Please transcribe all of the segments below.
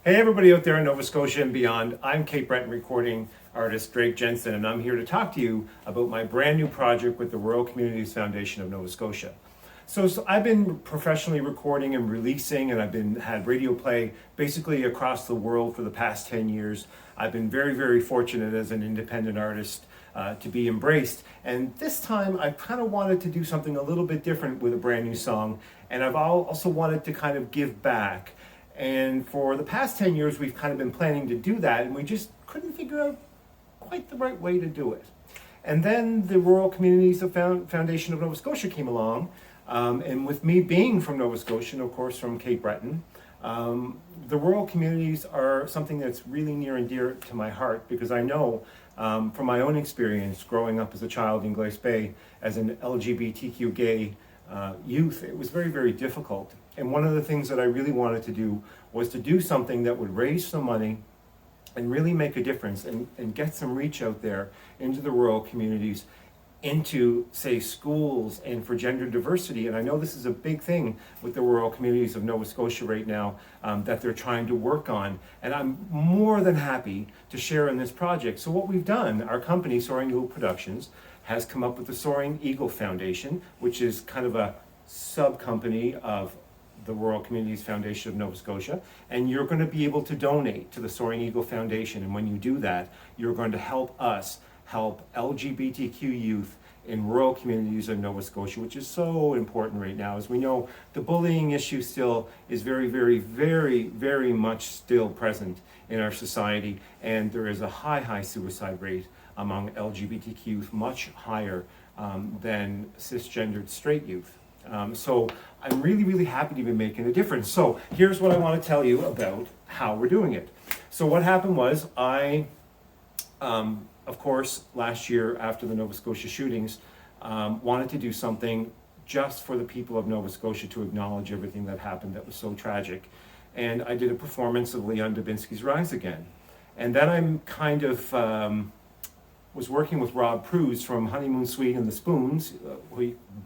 Hey, everybody out there in Nova Scotia and beyond. I'm Cape Breton recording artist Drake Jensen, and I'm here to talk to you about my brand new project with the Rural Communities Foundation of Nova Scotia. So I've been professionally recording and releasing, and I've been had radio play basically across the world for the past 10 years. I've been very, very fortunate as an independent artist to be embraced. And this time I kind of wanted to do something a little bit different with a brand new song, and I've also wanted to kind of give back. And for the past 10 years, we've kind of been planning to do that, and we just couldn't figure out quite the right way to do it. And then the Rural Communities Foundation of Nova Scotia came along, and with me being from Nova Scotia, and of course from Cape Breton, the rural communities are something that's really near and dear to my heart because I know from my own experience growing up as a child in Glace Bay as an LGBTQ gay youth, it was very, very difficult. And one of the things that I really wanted to do was to do something that would raise some money and really make a difference and get some reach out there into the rural communities, into, say, schools and for gender diversity. And I know this is a big thing with the rural communities of Nova Scotia right now that they're trying to work on. And I'm more than happy to share in this project. So what we've done, our company, Soaring Eagle Productions, has come up with the Soaring Eagle Foundation, which is kind of a sub-company of the Rural Communities Foundation of Nova Scotia, and you're going to be able to donate to the Soaring Eagle Foundation. And when you do that, you're going to help us help LGBTQ youth in rural communities of Nova Scotia, which is so important right now. As we know, the bullying issue still is very, very, very, very much still present in our society, and there is a high, high suicide rate among LGBTQ youth, much higher than cisgendered straight youth. So I'm really, really happy to be making a difference. So here's what I want to tell you about how we're doing it. So what happened was of course, last year after the Nova Scotia shootings, wanted to do something just for the people of Nova Scotia to acknowledge everything that happened that was so tragic. And I did a performance of Leon Dubinsky's Rise Again. And then I'm kind of was working with Rob Preuss from Honeymoon Suite and the Spoons,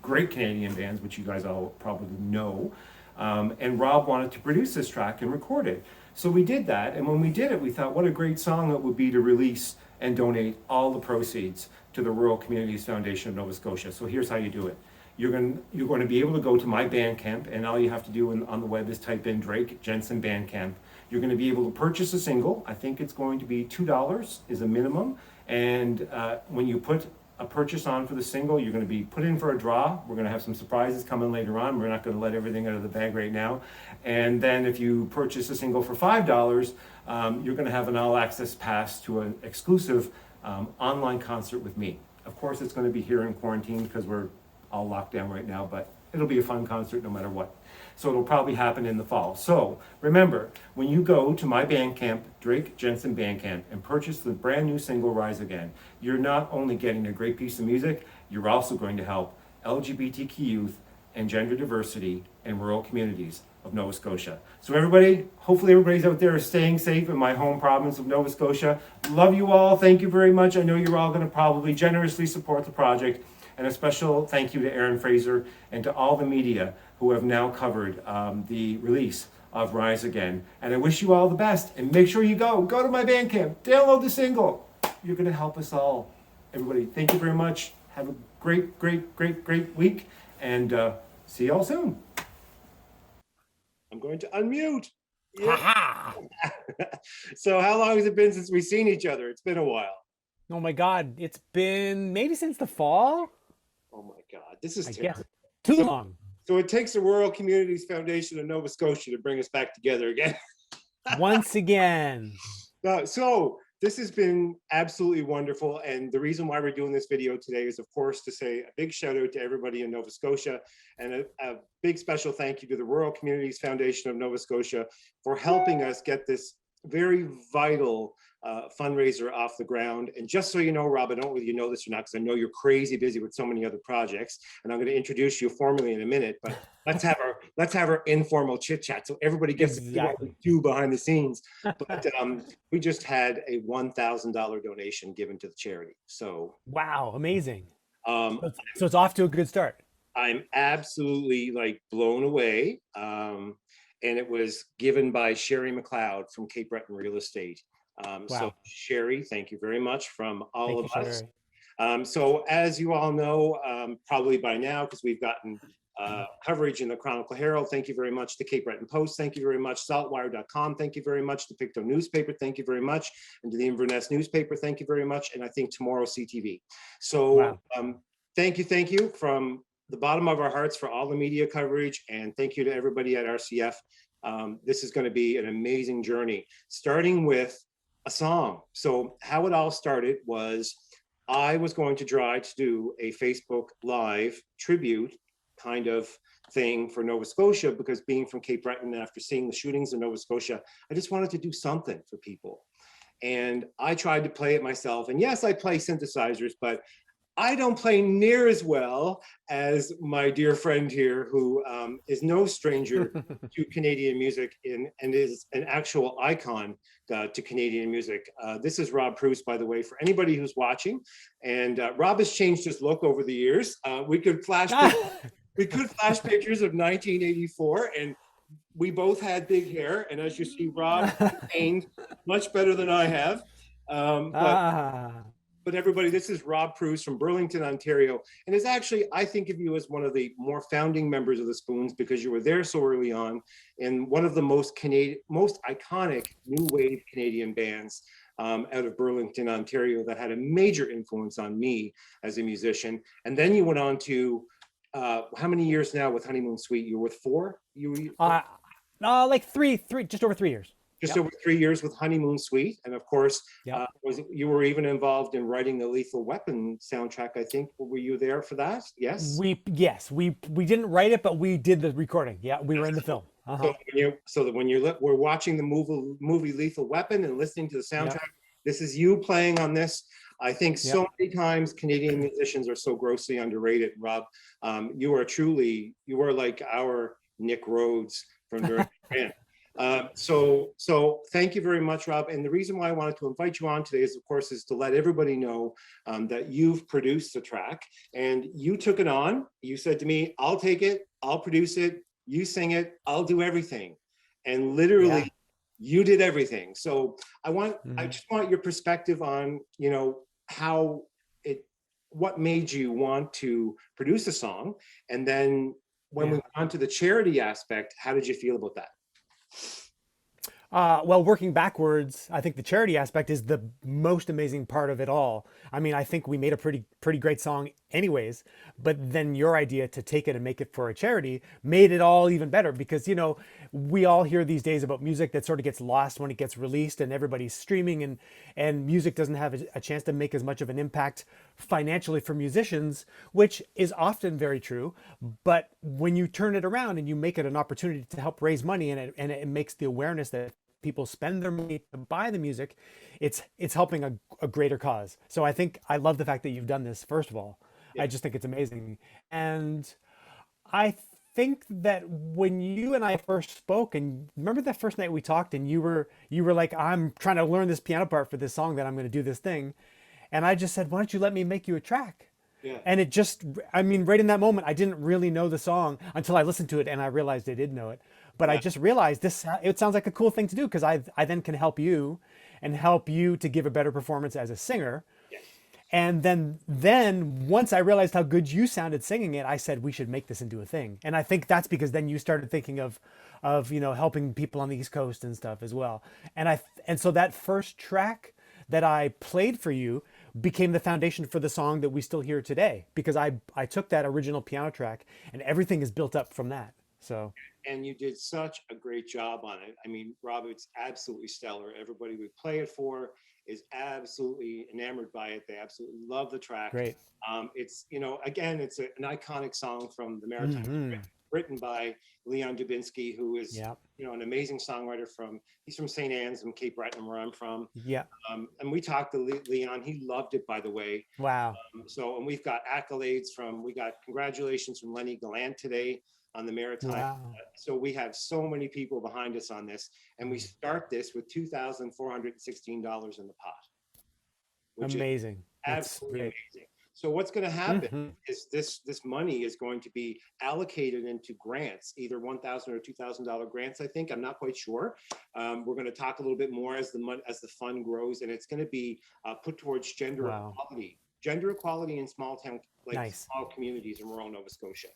great Canadian bands, which you guys all probably know. And Rob wanted to produce this track and record it. So we did that, and when we did it, we thought what a great song it would be to release and donate all the proceeds to the Rural Communities Foundation of Nova Scotia. So here's how you do it. You're going to be able to go to my Bandcamp, and all you have to do on the web is type in Drake Jensen Bandcamp. You're going to be able to purchase a single. I think it's going to be $2 is a minimum. And when you put a purchase on for the single, you're going to be put in for a draw. We're going to have some surprises coming later on. We're not going to let everything out of the bag right now. And then if you purchase a single for $5, you're going to have an all-access pass to an exclusive online concert with me. Of course, it's going to be here in quarantine because we're all locked down right now, but it'll be a fun concert no matter what. So it'll probably happen in the fall. So remember, when you go to my Bandcamp, Drake Jensen Bandcamp, and purchase the brand new single Rise Again, you're not only getting a great piece of music, you're also going to help LGBTQ youth and gender diversity in rural communities of Nova Scotia. So everybody, hopefully everybody's out there is staying safe in my home province of Nova Scotia. Love you all. Thank you very much. I know you're all going to probably generously support the project. And a special thank you to Aaron Fraser and to all the media who have now covered the release of Rise Again. And I wish you all the best. And make sure you go to my Bandcamp, download the single. You're going to help us all. Everybody, thank you very much. Have a great, great, great, great week. And see you all soon. I'm going to unmute. Yeah. So how long has it been since we've seen each other? It's been a while. Oh my God, it's been maybe since the fall. Oh my God, this is I terrible. guess too long. So it takes the Rural Communities Foundation of Nova Scotia to bring us back together again. Once again. So this has been absolutely wonderful. And the reason why we're doing this video today is, of course, to say a big shout out to everybody in Nova Scotia and a big special thank you to the Rural Communities Foundation of Nova Scotia for helping us get this very vital fundraiser off the ground. And just so you know, Rob, I don't know whether you know this or not, because I know you're crazy busy with so many other projects, and I'm going to introduce you formally in a minute, but let's have our informal chit chat so everybody gets to see what we do behind the scenes. But we just had a $1,000 donation given to the charity. So wow, amazing. So it's off to a good start. I'm absolutely like blown away. and it was given by Sherry McLeod from Cape Breton Real Estate. So Wow. Sherry, thank you very much from all Thank of you, us. Sherry. So as you all know, probably by now, because we've gotten coverage in the Chronicle Herald, thank you very much to Cape Breton Post, thank you very much, saltwire.com, thank you very much, to Pictou newspaper, thank you very much, and to the Inverness newspaper, thank you very much, and I think tomorrow CTV. So Wow. thank you from the bottom of our hearts for all the media coverage, and thank you to everybody at RCF. This is going to be an amazing journey, starting with a song. So how it all started was I was going to try to do a Facebook Live tribute kind of thing for Nova Scotia, because being from Cape Breton, after seeing the shootings in Nova Scotia, I just wanted to do something for people. And I tried to play it myself. And yes, I play synthesizers, but I don't play near as well as my dear friend here, who is no stranger to Canadian music and is an actual icon to Canadian music. This is Rob Preuss, by the way, for anybody who's watching. And Rob has changed his look over the years. We could flash pictures of 1984, and we both had big hair. And as you see, Rob maintained much better than I have. But Ah, but everybody, this is Rob Preuss from Burlington, Ontario. And it's actually, I think of you as one of the more founding members of the Spoons, because you were there so early on, and one of the most iconic new wave Canadian bands out of Burlington, Ontario, that had a major influence on me as a musician. And then you went on to, how many years now with Honeymoon Suite? You were with four? uh, like three, just over 3 years. Just Yep. over 3 years with Honeymoon Suite. And of course, Yep. you were even involved in writing the Lethal Weapon soundtrack, I think. Were you there for that? Yes. We didn't write it, but we did the recording. Yeah, we were in the film. So when we're watching the movie Lethal Weapon and listening to the soundtrack, Yep. this is you playing on this. I think so Yep. many times Canadian musicians are so grossly underrated. Rob, you are like our Nick Rhodes from Duran Duran. So thank you very much, Rob. And the reason why I wanted to invite you on today is, of course, is to let everybody know that you've produced the track and you took it on. You said to me, I'll take it, I'll produce it, you sing it, I'll do everything. And literally, Yeah. you did everything. So I Mm-hmm. just want your perspective on, how what made you want to produce a song? And then when we Yeah. went on to the charity aspect, how did you feel about that? Well, working backwards, I think the charity aspect is the most amazing part of it all. I mean, I think we made a pretty great song anyways, but then your idea to take it and make it for a charity made it all even better, because we all hear these days about music that sort of gets lost when it gets released and everybody's streaming, and music doesn't have a chance to make as much of an impact financially for musicians, which is often very true. But when you turn it around and you make it an opportunity to help raise money, and it makes the awareness that people spend their money to buy the music, it's helping a greater cause. So I love the fact that you've done this, first of all. Yeah. I just think it's amazing. And I think that when you and I first spoke, and remember that first night we talked, and you were like, I'm trying to learn this piano part for this song that I'm going to do this thing. And I just said, why don't you let me make you a track? Yeah. And it just, I mean, right in that moment, I didn't really know the song until I listened to it and I realized I did know it. But I Yeah. just realized it sounds like a cool thing to do, because I then can help you and help you to give a better performance as a singer. Yes. And then once I realized how good you sounded singing it, I said we should make this into a thing. And I think that's because then you started thinking of helping people on the East Coast and stuff as well. And so that first track that I played for you became the foundation for the song that we still hear today, because I took that original piano track and everything is built up from that. So And you did such a great job on it. I mean, Rob, it's absolutely stellar. Everybody we play it for is absolutely enamored by it. They absolutely love the track. great. It's, again, it's an iconic song from the Maritimes, Hmm. written by Leon Dubinsky, who is, Yeah. an amazing songwriter he's from St. Anne's in Cape Breton, where I'm from. Yeah. And we talked to Leon. He loved it, by the way. Wow. And we've got accolades we got congratulations from Lenny Gallant today on the Maritime. Wow. So we have so many people behind us on this, and we start this with $2,416 in the pot, which is Amazing. That's absolutely great. amazing. So what's going to happen Hmm. is this money is going to be allocated into grants, either $1,000 or $2,000 grants. I think, I'm not quite sure. We're going to talk a little bit more as the fund grows, and it's going to be put towards Wow. gender equality in small town, like Nice. small communities in rural Nova Scotia,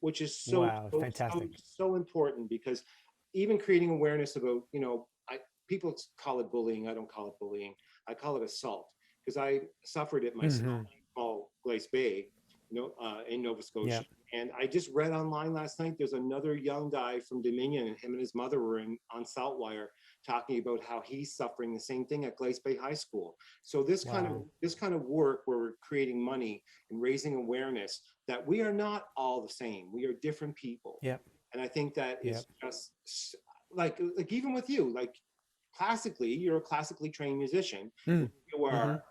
which is Wow. Fantastic. so important, because even creating awareness about, people call it bullying. I don't call it bullying. I call it assault, because I suffered it myself Hmm. in small Glace Bay, in Nova Yeah. Scotia. And I just read online last night, there's another young guy from Dominion, and him and his mother were on Saltwire talking about how he's suffering the same thing at Glace Bay High School. So Wow. this kind of work where we're creating money and raising awareness that we are not all the same. We are different people. Yep. And I think that Yep. is just like even with you, like classically, you're a classically trained musician. Mm. You Hmm. are,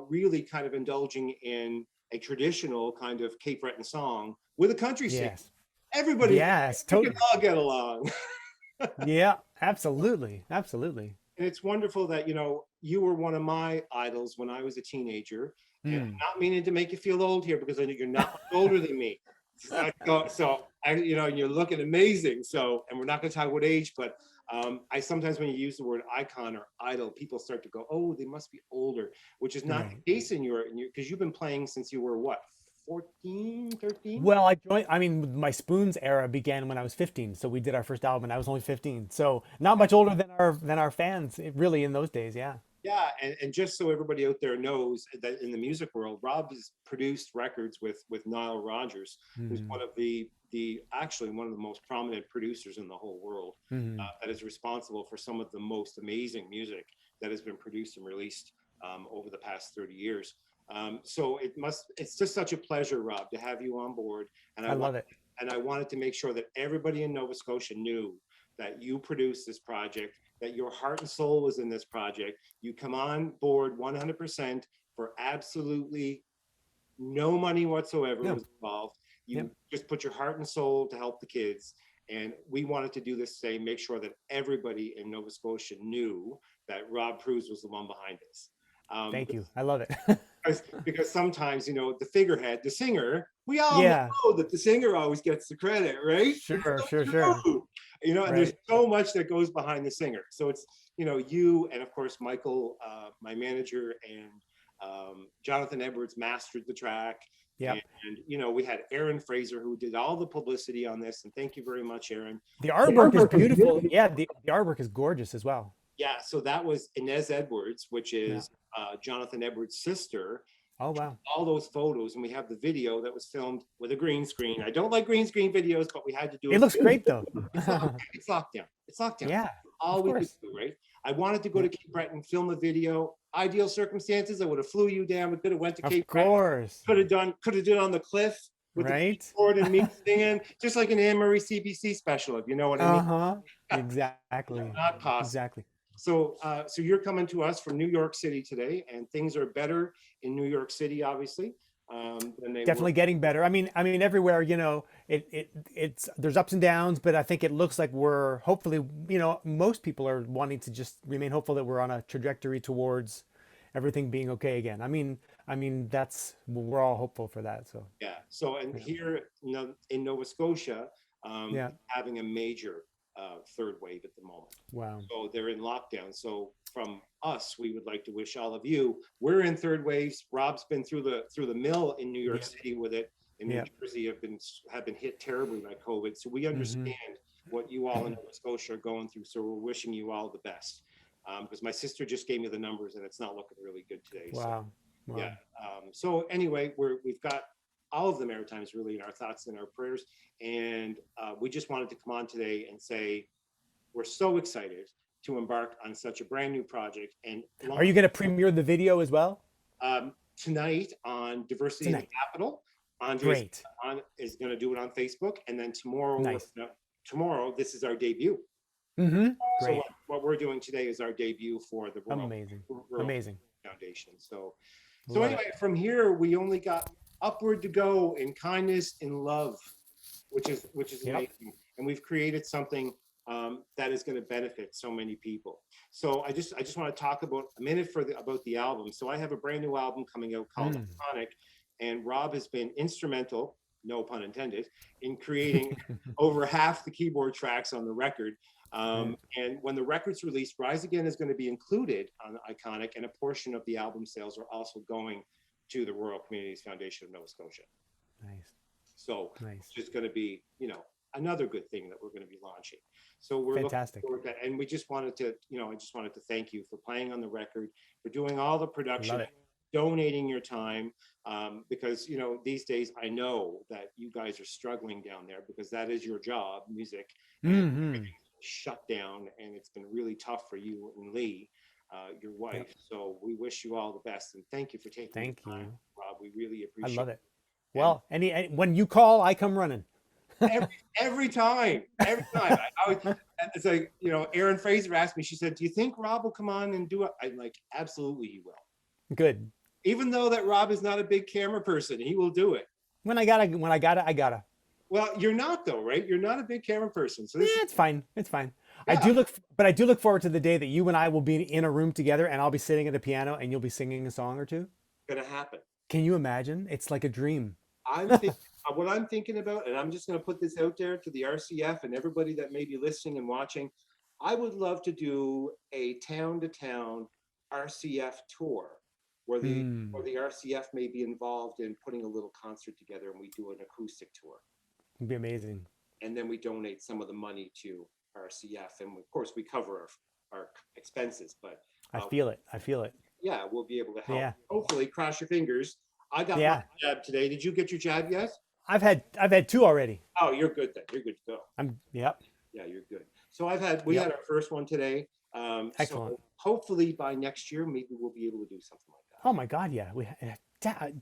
really kind of indulging in a traditional kind of Cape Breton song with a country singer. Yes. Everybody, Yes. we can Totally. all get along. Yeah. Absolutely. Absolutely. And it's wonderful that, you were one of my idols when I was a teenager. And I'm Mm. not meaning to make you feel old here, because I know you're not much older than me. You're looking amazing. So, and we're not going to talk about age, but I sometimes, when you use the word icon or idol, people start to go, oh, they must be older, which is not Right. the case because you've been playing since you were what, 14, 13? Well, I mean, my Spoons era began when I was 15. So we did our first album and I was only 15. So not much older than our fans, really, in those days. Yeah. Yeah, and just so everybody out there knows that in the music world, Rob has produced records with Nile Rodgers, who's Hmm. one of the actually one of the most prominent producers in the whole world, Hmm. that is responsible for some of the most amazing music that has been produced and released over the past 30 years. So it's just such a pleasure, Rob, to have you on board, and I love it. I wanted to make sure that everybody in Nova Scotia knew that you produced this project, that your heart and soul was in this project. You come on board 100% for absolutely no money whatsoever No. was involved. Yep. You just put your heart and soul to help the kids. And we wanted to do this today, make sure that everybody in Nova Scotia knew that Rob Preuss was the one behind this. Thank you. I love it. Because sometimes, the figurehead, the singer, we all Yeah. know that the singer always gets the credit, right? It's Sure. Sure. not Sure. true. And there's Right. so much that goes behind the singer. So it's, you, and of course Michael, my manager, and Jonathan Edwards mastered the track. And, Yep. we had Aaron Fraser, who did all the publicity on this. And thank you very much, Aaron. The The artwork is artwork is beautiful. beautiful. Yeah. The artwork is gorgeous as well. Yeah, so that was Inez Edwards, which Yeah. is Jonathan Edwards' sister. Oh, wow. All those photos, and we have the video that was filmed with a green screen. I don't like green screen videos, but we had to do It it. looks great though. It's locked down. It's locked down. Yeah. All Of we could course. do, right? I wanted to go Yeah. to Cape Breton, film a video. Ideal circumstances, I would have flew you down. We could have went to Of Cape Breton. course. Could have done on the cliff with the Right. keyboard and me singing, just like an Anne Marie CBC special, if you know what I mean. Uh-huh. Exactly. Not possible. Exactly. So you're coming to us from New York City today, and things are better in New York City, obviously, than they were. Definitely getting better. I mean, everywhere, it's there's ups and downs, but I think it looks like we're hopefully, most people are wanting to just remain hopeful that we're on a trajectory towards everything being okay again. I mean, we're all hopeful for that. So, Yeah. So, and yeah. here in Nova Scotia, Yeah. having a major third wave at the moment. Wow. So they're in lockdown. So from us, we would like to wish all of you. We're in third waves. Rob's been through the mill in New York Yeah. City with it. In New Yeah. Jersey have been hit terribly by COVID. So we Hmm. understand what you all in Nova Scotia are going through. So we're wishing you all the best. Because my sister just gave me the numbers, and it's not looking really good today. So Wow. Wow. yeah. So anyway, we've got all of the Maritimes really in our thoughts and our prayers, and we just wanted to come on today and say we're so excited to embark on such a brand new project and Are you going to premiere the video as well tonight on Diversity in the tonight? Capital. Andre's Great. is going to do it on Facebook, and then tomorrow, Nice. this is our debut. Mm-hmm. So Great. what we're doing today is our debut for the Amazing. Rural Amazing. Foundation. So Love anyway, from here we only got upward to go in kindness, in love, which is Yep. amazing. And we've created something that is going to benefit so many people. So I just want to talk about a minute about the album. So I have a brand new album coming out called Iconic, and Rob has been instrumental, no pun intended, in creating over half the keyboard tracks on the record. And when the record's released, Rise Again is going to be included on Iconic, and a portion of the album sales are also going to the Rural Communities Foundation of Nova Scotia. Nice. So Nice. it's just going to be, another good thing that we're going to be launching. So we're fantastic. Looking forward to that. And we just wanted to, I just wanted to thank you for playing on the record, for doing all the production, donating your time, because, these days I know that you guys are struggling down there because that is your job, music, and shut down, and it's been really tough for you and Lee, your wife. Yep. So we wish you all the best, and thank you for taking the time, Rob. We really appreciate it. I love it. Well, when you call, I come running. every time. It's like, Aaron Fraser asked me, she said, do you think Rob will come on and do it? I'm like, absolutely he will. Good. Even though that Rob is not a big camera person, he will do it. When I gotta. Well, you're not though, right? You're not a big camera person. So it's fine. It's fine. Yeah. I do look forward to the day that you and I will be in a room together, and I'll be sitting at a piano and you'll be singing a song or two. Gonna happen. Can you imagine? It's like a dream. What I'm thinking about, and I'm just going to put this out there to the RCF and everybody that may be listening and watching, I would love to do a town-to-town RCF tour where the RCF may be involved in putting a little concert together, and we do an acoustic tour. It'd be amazing. And then we donate some of the money to RCF, and of course we cover our expenses. But I feel it. Yeah, we'll be able to help. Yeah. Hopefully, cross your fingers. I got my jab today. Did you get your jab yet? I've had 2 already. Oh, you're good then. You're good to go. Yep. Yeah, you're good. So we had our first one today. Excellent. So hopefully by next year, maybe we'll be able to do something like that. Oh my God, yeah. We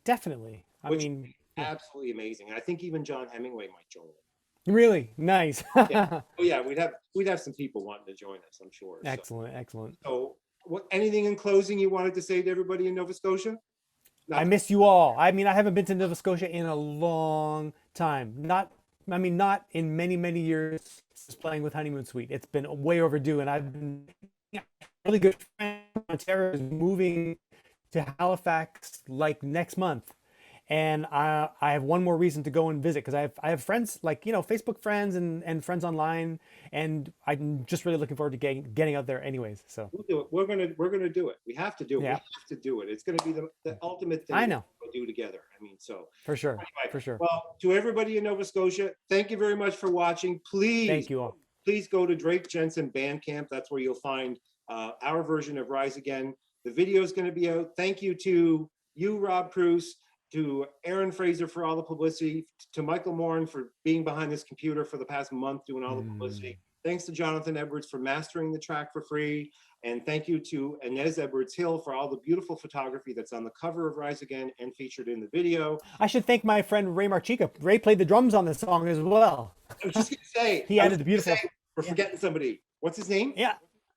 definitely. Absolutely amazing. And I think even John Hemingway might join it. Really nice. Yeah. Oh yeah, we'd have some people wanting to join us, I'm sure. Excellent. So, anything in closing you wanted to say to everybody in Nova Scotia? I miss you all. I haven't been to Nova Scotia in a long time. Not in many years since playing with Honeymoon Suite. It's been way overdue, and I've been really good friend. Ontario is moving to Halifax like next month, and I have one more reason to go and visit because I have friends like Facebook friends and friends online, and I'm just really looking forward to getting out there anyways. So we'll do it. We're gonna do it. We have to do it. Yeah. We have to do it. It's gonna be the ultimate thing. I know. We'll do together. So for sure. Well, to everybody in Nova Scotia, thank you very much for watching. Please, thank you all. Please go to Drake Jensen Bandcamp. That's where you'll find our version of Rise Again. The video is going to be out. Thank you to you, Rob Preuss, to Aaron Fraser for all the publicity, to Michael Morin for being behind this computer for the past month doing all the publicity. Thanks to Jonathan Edwards for mastering the track for free. And thank you to Inez Edwards Hill for all the beautiful photography that's on the cover of Rise Again and featured in the video. I should thank my friend Ray Marchica. Ray played the drums on the song as well. I was just going to say. He added the beautiful. We're forgetting somebody. What's his name? Yeah.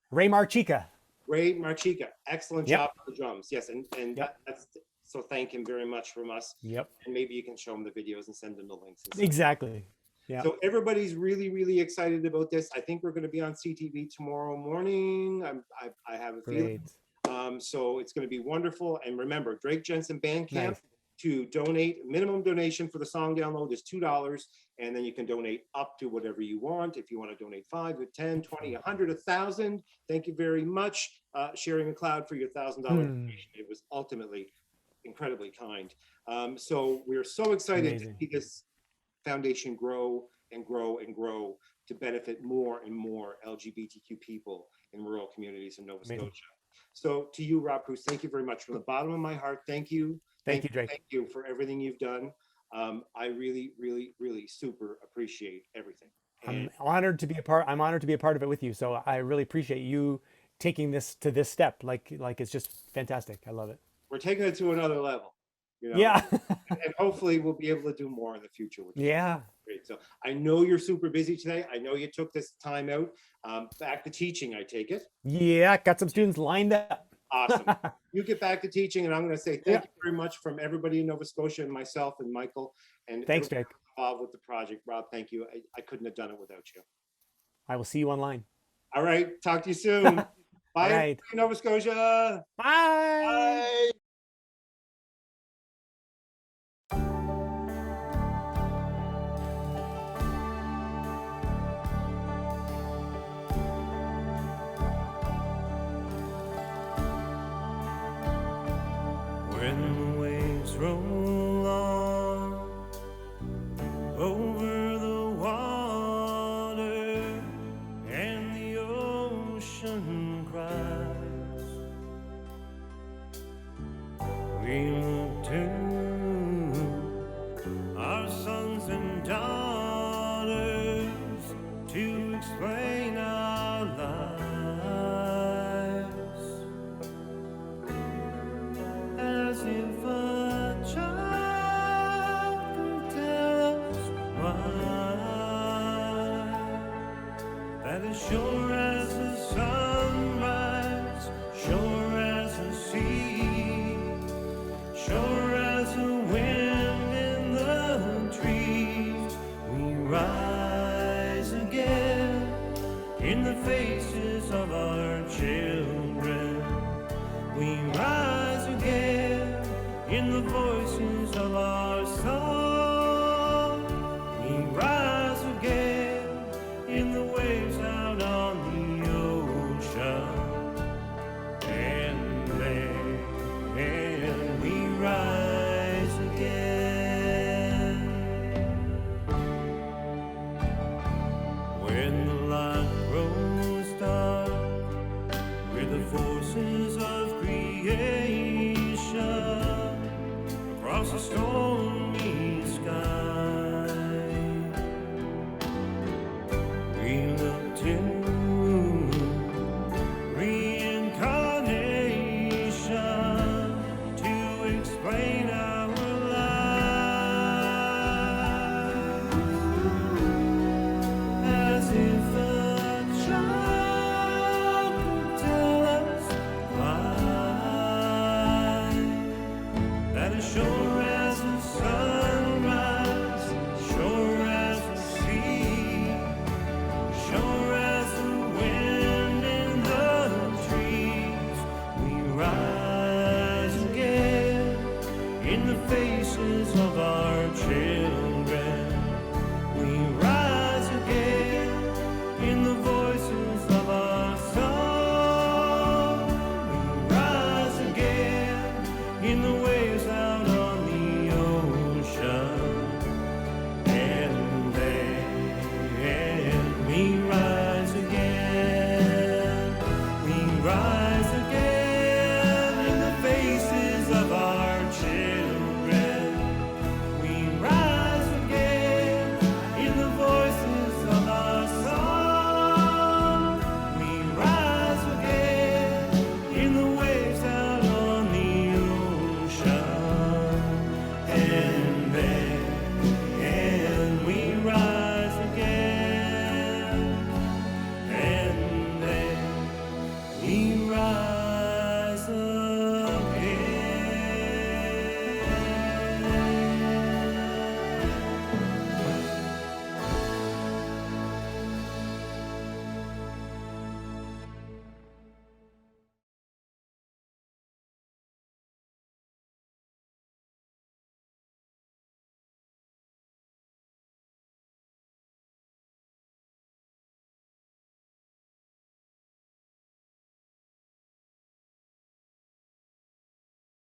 Ray Marchica. Ray Marchica. Excellent job on the drums. Yes. And that's so thank him very much from us. Yep. And maybe you can show him the videos and send him the links. Exactly. Yeah. So everybody's really excited about this. I think we're going to be on CTV tomorrow morning. I have a feeling. So it's going to be wonderful. And remember, Drake Jensen Bandcamp to donate. Minimum donation for the song download is $2, and then you can donate up to whatever you want. If you want to donate 5, 10, 20, 100, 1,000, thank you very much, Sherry McLeod, for your $1,000 donation. It was ultimately incredibly kind. So we're so excited to see this foundation grow to benefit more and more LGBTQ people in rural communities in Nova Scotia. So to you, Rob Preuss, thank you very much. From the bottom of my heart, thank you. Thank you, Drake. Thank you for everything you've done. I really super appreciate everything. I'm honored to be a part of it with you. So I really appreciate you taking this to this step. Like it's just fantastic. I love it. We're taking it to another level. Yeah. And hopefully we'll be able to do more in the future. Great. So I know you're super busy today. I know you took this time out. Back to teaching, I take it. Yeah, got some students lined up. Awesome. You get back to teaching, and I'm going to say thank you very much from everybody in Nova Scotia and myself and Michael and thanks, Jake. Involved with the project. Rob, thank you. I couldn't have done it without you. I will see you online. All right. Talk to you soon. All Bye, right. Nova Scotia. Bye. Bye. When the waves roll on over the water and the ocean cries, we look to our sons and daughters to explain our lives, as if a child could tell us why. That as sure as the sunrise, sure as the sea, sure as the wind in the trees, we rise again in the faces of our children. We rise again in the voices of our song. We rise again in the waves out on the ocean. And then we rise again. When the light grows dark, we're the forces of creation across a stormy sky. We look to reincarnation to explain our lives, as if a child could tell us why. That as sure as the sunrise, sure as the sea, sure as the wind in the trees, we rise again in the faces of our children.